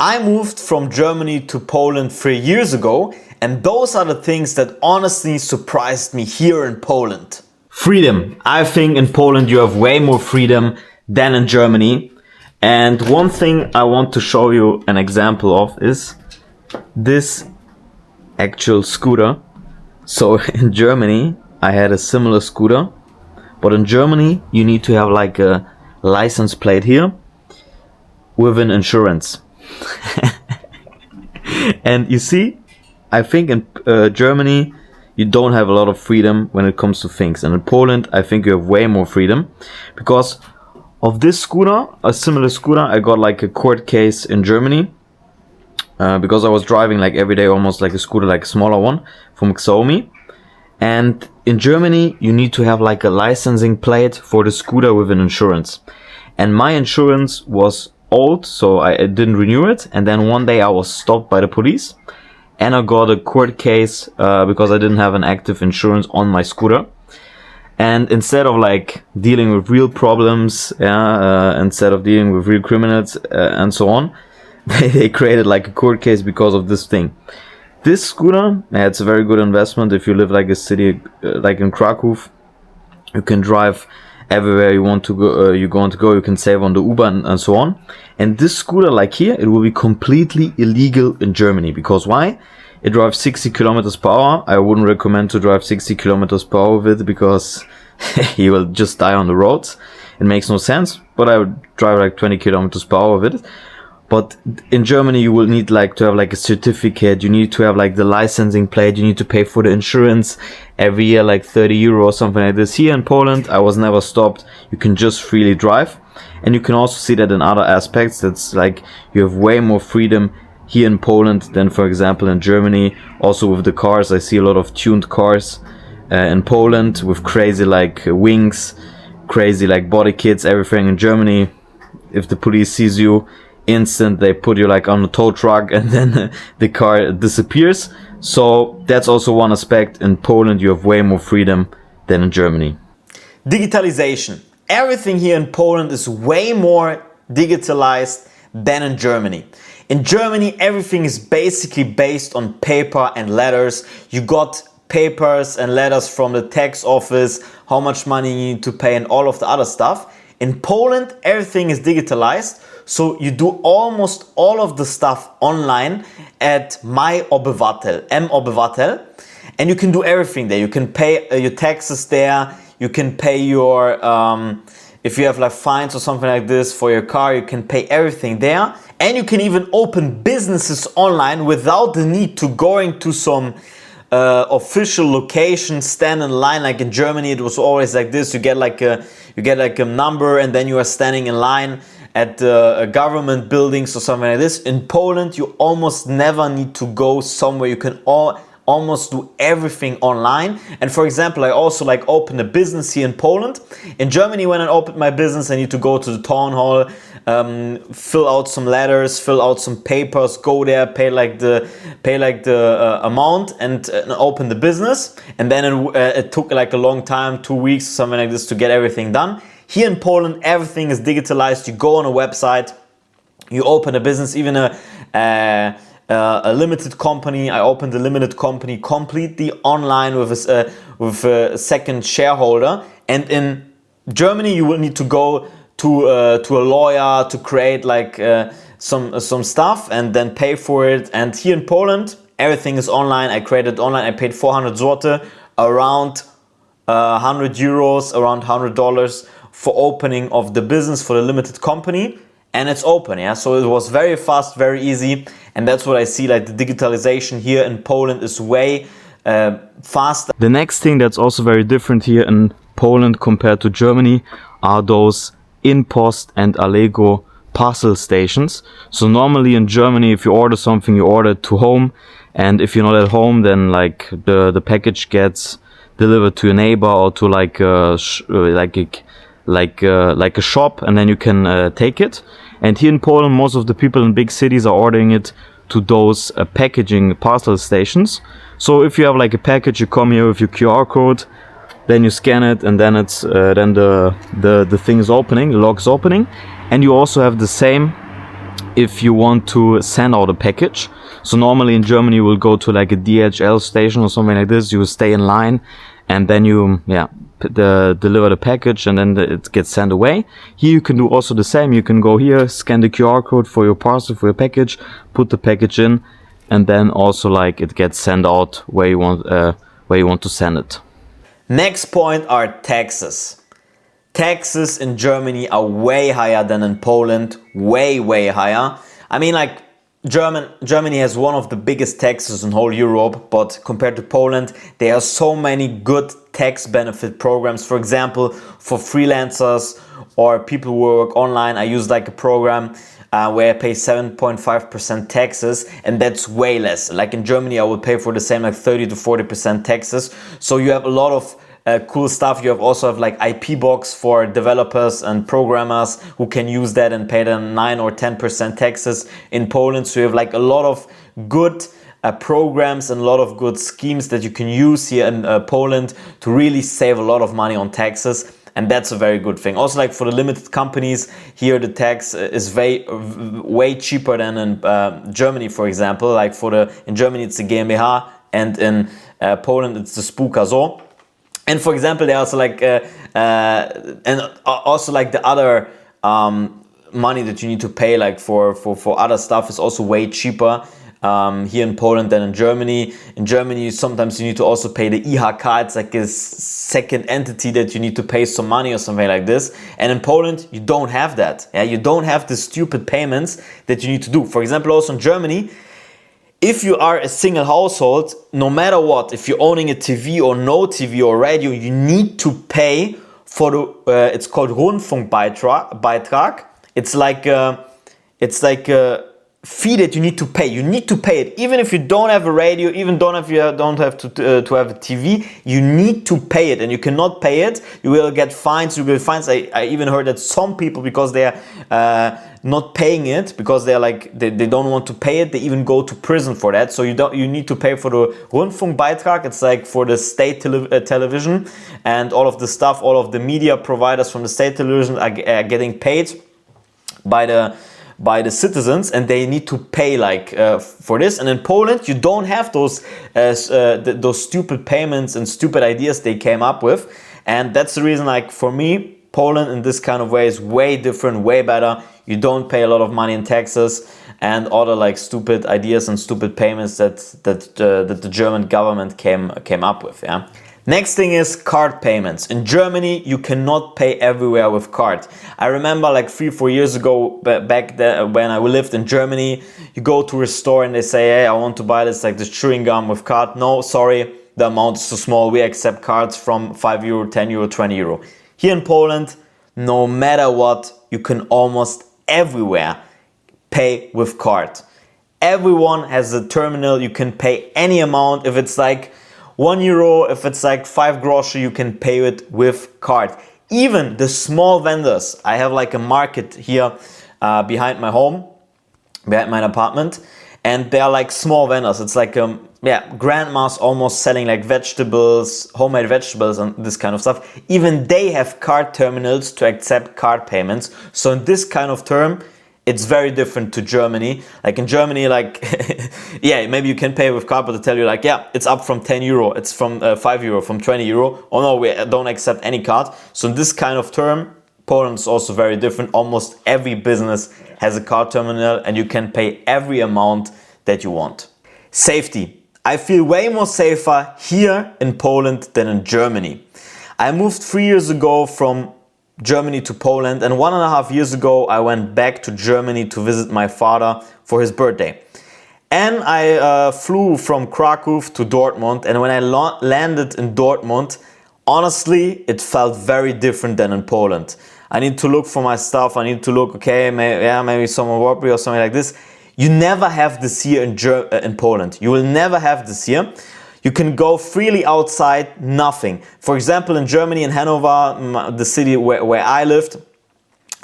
I moved from Germany to Poland 3 years ago, and those are the things that honestly surprised me here in Poland. Freedom. I think in Poland you have way more freedom than in Germany. And one thing I want to show you an example of is this actual scooter. So in Germany, I had a similar scooter, but in Germany, you need to have like a license plate here with an insurance. And you see, I think in Germany, you don't have a lot of freedom when it comes to things. And in Poland, I think you have way more freedom because of this scooter, a similar scooter, I got like a court case in Germany. Because I was driving like every day, almost like a scooter, like a smaller one from Xiaomi. And in Germany, you need to have like a licensing plate for the scooter with an insurance. And my insurance was old, so I didn't renew it. And then one day I was stopped by the police and I got a court case because I didn't have an active insurance on my scooter. And instead of like dealing with real problems, instead of dealing with real criminals and so on, they created like a court case because of this thing. This scooter, it's a very good investment. If you live like a city like in Krakow, you can drive everywhere you want to go. You can save on the Uber and so on. And this scooter, like here, it will be completely illegal in Germany because why? It drives 60 kilometers per hour. I wouldn't recommend to drive 60 kilometers per hour with it because you will just die on the roads. It makes no sense. But I would drive like 20 kilometers per hour with it. But in Germany, you will need like to have like a certificate. You need to have like the licensing plate. You need to pay for the insurance every year, like 30 euro or something like this. Here in Poland, I was never stopped. You can just freely drive. And you can also see that in other aspects. That's like you have way more freedom here in Poland than, for example, in Germany. Also with the cars, I see a lot of tuned cars in Poland with crazy like wings, crazy like body kits, everything. In Germany, if the police sees you, instant they put you like on a tow truck and then the car disappears. So that's also one aspect. In Poland you have way more freedom than in Germany. Digitalization. Everything here in Poland is way more digitalized than in Germany. In Germany everything is basically based on paper and letters. You got papers and letters from the tax office, how much money you need to pay and all of the other stuff. In Poland everything is digitalized. So you do almost all of the stuff online at mObywatel, mObywatel, and you can do everything there. You can pay your taxes there. You can pay your, if you have like fines or something like this for your car, you can pay everything there. And you can even open businesses online without the need to going to some official location, stand in line. Like in Germany, it was always like this. You get like a number and then you are standing in line at government buildings or something like this. In Poland, you almost never need to go somewhere. You can almost do everything online. And for example, I also like open a business here in Poland. In Germany, when I opened my business, I need to go to the town hall, fill out some letters, fill out some papers, go there, pay like the amount and open the business. And then it took like a long time, 2 weeks, something like this, to get everything done. Here in Poland, everything is digitalized. You go on a website, you open a business, even a limited company. I opened a limited company completely online with a second shareholder. And in Germany, you will need to go to a lawyer to create like some stuff and then pay for it. And here in Poland, everything is online. I created online. I paid 400 zloty, around 100 euros, around $100 for opening of the business for the limited company, and it's open. Yeah, so it was very fast, very easy, and that's what I see. Like the digitalization here in Poland is way faster. The next thing that's also very different here in Poland compared to Germany are those InPost and Allego parcel stations. So normally in Germany, if you order something, you order it to home, and if you're not at home, then like the package gets delivered to your neighbor or to like a shop, and then you can take it. And here in Poland, most of the people in big cities are ordering it to those packaging parcel stations. So if you have like a package, you come here with your QR code, then you scan it, and then it's then the thing is opening, the lock is opening, and you also have the same if you want to send out a package. So normally in Germany you will go to like a DHL station or something like this. You will stay in line, and then you deliver the package, and then it gets sent away. Here you can do also the same. You can go here, scan the QR code for your parcel, for your package, put the package in, and then also like it gets sent out where you want to send it. Next point are taxes. Taxes in Germany are way higher than in Poland, way higher. I mean, like, Germany has one of the biggest taxes in whole Europe, but compared to Poland, there are so many good tax benefit programs. For example, for freelancers or people who work online, I use like a program where I pay 7.5% taxes, and that's way less. Like in Germany, I would pay for the same like 30 to 40% taxes. So you have a lot of cool stuff. You also have like IP Box for developers and programmers who can use that and pay them 9 or 10% taxes in Poland. So you have like a lot of good programs and a lot of good schemes that you can use here in Poland to really save a lot of money on taxes. And that's a very good thing. Also, like for the limited companies, here the tax is way cheaper than in Germany, for example. Like in Germany it's the GmbH, and in Poland it's the Spółka z.o.o. And for example, they also like and also like the other money that you need to pay like for other stuff is also way cheaper here in Poland than in Germany. In Germany, sometimes you need to also pay the IHK. It's like a second entity that you need to pay some money or something like this. And in Poland, you don't have that. Yeah, you don't have the stupid payments that you need to do. For example, also in Germany, if you are a single household, no matter what, if you're owning a TV or no TV or radio, you need to pay for the, it's called Rundfunkbeitrag. It's like a fee that you need to pay. You need to pay it, even if you don't have a radio, even if you don't have to have a TV. You need to pay it, and you cannot pay it, you will get fines. You will fines. I even heard that some people, because they are not paying it, because they are like they don't want to pay it, they even go to prison for that. So you need to pay for the Rundfunkbeitrag. It's like for the state television, and all of the stuff, all of the media providers from the state television are getting paid by the citizens, and they need to pay like for this. And in Poland, you don't have those stupid payments and stupid ideas they came up with. And that's the reason, like, for me, Poland in this kind of way is way different, way better. You don't pay a lot of money in taxes and other like stupid ideas and stupid payments that the German government came up with. Yeah. Next thing is card payments. In Germany, you cannot pay everywhere with card. I remember like 3-4 years ago, back then when I lived in Germany, you go to a store and they say, hey, I want to buy this chewing gum with card. No, sorry, the amount is too small. We accept cards from €5, €10, €20. Here in Poland, no matter what, you can almost everywhere pay with card. Everyone has a terminal. You can pay any amount. If it's like €1, if it's like 5 groszy, you can pay it with card. Even the small vendors. I have like a market here behind my home, behind my apartment, and they are like small vendors. It's like grandmas almost selling like vegetables, homemade vegetables and this kind of stuff. Even they have card terminals to accept card payments. So in this kind of term, it's very different to Germany. Like in Germany, like, yeah, maybe you can pay with card, but they tell you like, yeah, it's up from €10, it's from €5, from €20. Oh no, we don't accept any card. So in this kind of term, Poland is also very different. Almost every business has a card terminal, and you can pay every amount that you want. Safety. I feel way more safer here in Poland than in Germany. I moved 3 years ago from Germany to Poland, and 1.5 years ago I went back to Germany to visit my father for his birthday. And I flew from Krakow to Dortmund, and when I landed in Dortmund, honestly, it felt very different than in Poland. I need to look for my stuff, I need to look, okay, maybe someone robbed me or something like this. You never have this here in Poland. You will never have this here. You can go freely outside, nothing. For example, in Germany, in Hanover, the city where I lived,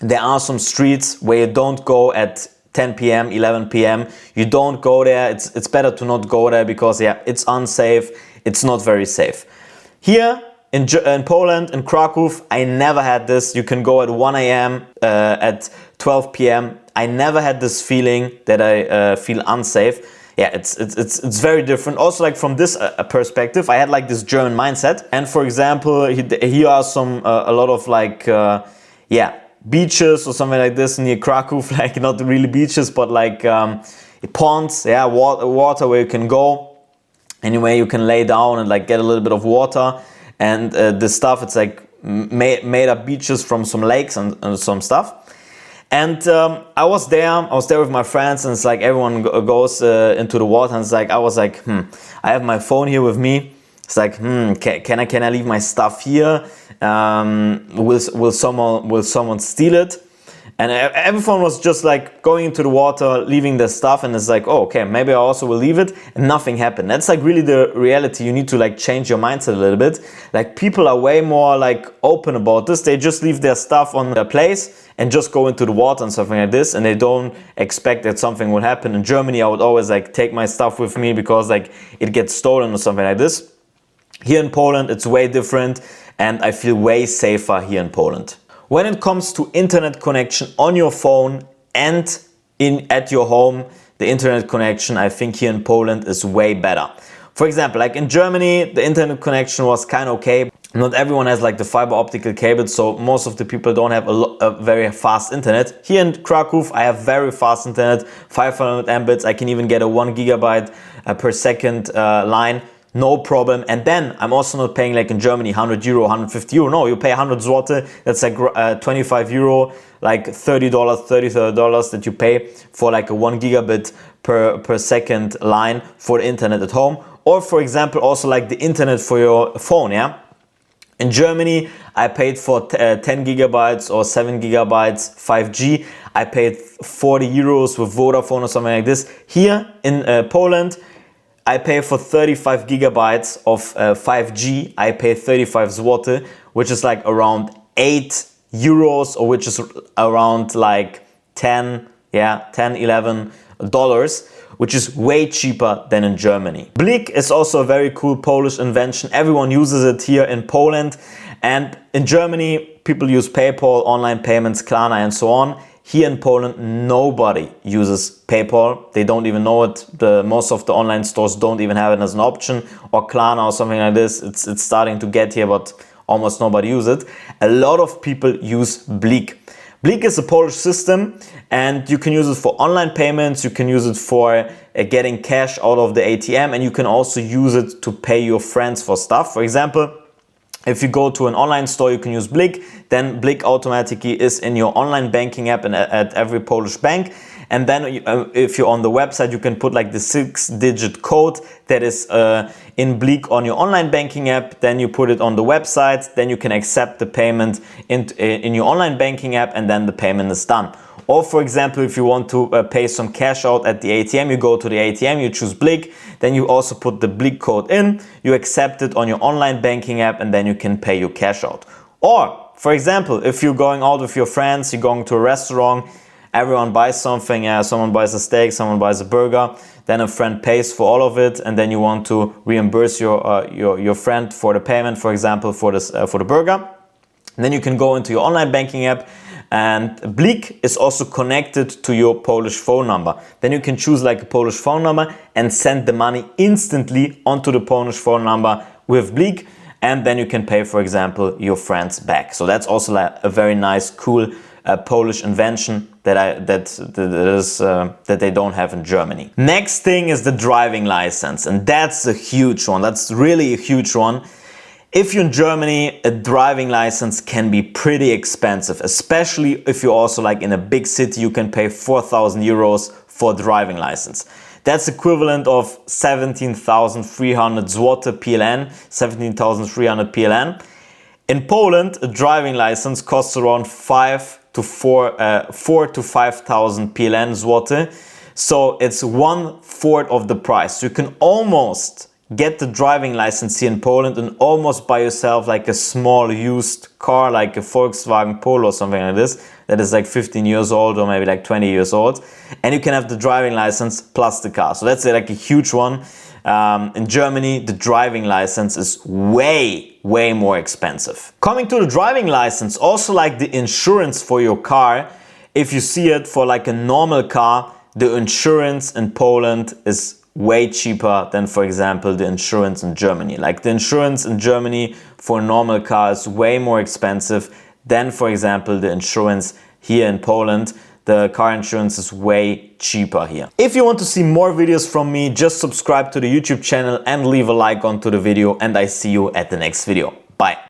there are some streets where you don't go at 10 p.m., 11 p.m. You don't go there. It's better to not go there because, yeah, it's unsafe. It's not very safe. Here in Poland, in Krakow, I never had this. You can go at 1 a.m., at 12 p.m. I never had this feeling that I feel unsafe. Yeah, it's very different. Also, like from this perspective, I had like this German mindset. And for example, here are some a lot of like yeah, beaches or something like this near Krakow. Like not really beaches, but like ponds. Yeah, water where you can go, anyway you can lay down and like get a little bit of water. And this stuff, it's like made up beaches from some lakes and some stuff. And I was there with my friends, and it's like everyone goes into the water, and it's like I was like, I have my phone here with me. It's like, can I leave my stuff here? Will someone steal it? And everyone was just like going into the water, leaving their stuff, and it's like, oh, okay, maybe I also will leave it, and nothing happened. That's like really the reality. You need to like change your mindset a little bit. Like people are way more like open about this. They just leave their stuff on their place and just go into the water and something like this, and they don't expect that something will happen. In Germany, I would always like take my stuff with me because like it gets stolen or something like this. Here in Poland, it's way different, and I feel way safer here in Poland. When it comes to internet connection on your phone and at your home, the internet connection, I think here in Poland is way better. For example, like in Germany, the internet connection was kind of okay. Not everyone has like the fiber optical cable, so most of the people don't have a very fast internet. Here in Krakow, I have very fast internet, 500 Mbits. I can even get a 1 gigabyte per second line. No problem. And then I'm also not paying like in Germany 100 euro, 150 euro. No, you pay 100 zloty. That's like 25 euro, like $30, $30 that you pay for like a 1 gigabit per second line for the internet at home. Or for example, also like the internet for your phone, yeah? In Germany, I paid for 10 gigabytes or 7 gigabytes 5G. I paid 40 euros with Vodafone or something like this. Here in Poland, I pay for 35 gigabytes of 5G. I pay 35 zloty, which is like around 8 euros, or which is around like 10, $11, which is way cheaper than in Germany. Blik is also a very cool Polish invention. Everyone uses it here in Poland. And in Germany, people use PayPal, online payments, Klarna, and so on. Here in Poland, nobody uses PayPal. They don't even know it. Most of the online stores don't even have it as an option, or Klarna or something like this. It's starting to get here, but almost nobody uses it. A lot of people use Blik. Blik is a Polish system, and you can use it for online payments. You can use it for getting cash out of the ATM, and you can also use it to pay your friends for stuff. For example, if you go to an online store, you can use Blik. Then Blik automatically is in your online banking app and at every Polish bank. And then if you're on the website, you can put like the 6-digit code that is in Blik on your online banking app. Then you put it on the website. Then you can accept the payment in your online banking app, and then the payment is done. Or for example, if you want to pay some cash out at the ATM, you go to the ATM, you choose Blik, then you also put the Blik code in, you accept it on your online banking app, and then you can pay your cash out. Or, for example, if you're going out with your friends, you're going to a restaurant, everyone buys something, someone buys a steak, someone buys a burger, then a friend pays for all of it, and then you want to reimburse your friend for the payment, for example, for the burger. And then you can go into your online banking app, and Blik is also connected to your Polish phone number. Then you can choose like a Polish phone number and send the money instantly onto the Polish phone number with Blik, and then you can pay, for example, your friends back. So that's also like a very nice, cool Polish invention that they don't have in Germany. Next thing is the driving license, and that's a huge one. That's really a huge one. If you're in Germany, a driving license can be pretty expensive, especially if you're also like in a big city. You can pay 4,000 euros for a driving license. That's equivalent of 17,300 zloty PLN, 17,300 PLN. In Poland, a driving license costs around 4,000 to 5,000 PLN zloty. So it's 1/4 of the price. You can almost get the driving license here in Poland and almost buy yourself like a small used car, like a Volkswagen Polo or something like this, that is like 15 years old or maybe like 20 years old. And you can have the driving license plus the car. So that's like a huge one. In Germany, the driving license is way more expensive. Coming to the driving license, also like the insurance for your car, if you see it for like a normal car, the insurance in Poland is way cheaper than, for example, the insurance in Germany. Like the insurance in Germany for a normal car is way more expensive than, for example, the insurance here in Poland. The car insurance is way cheaper here. If you want to see more videos from me, just subscribe to the YouTube channel and leave a like onto the video, and I see you at the next video. Bye.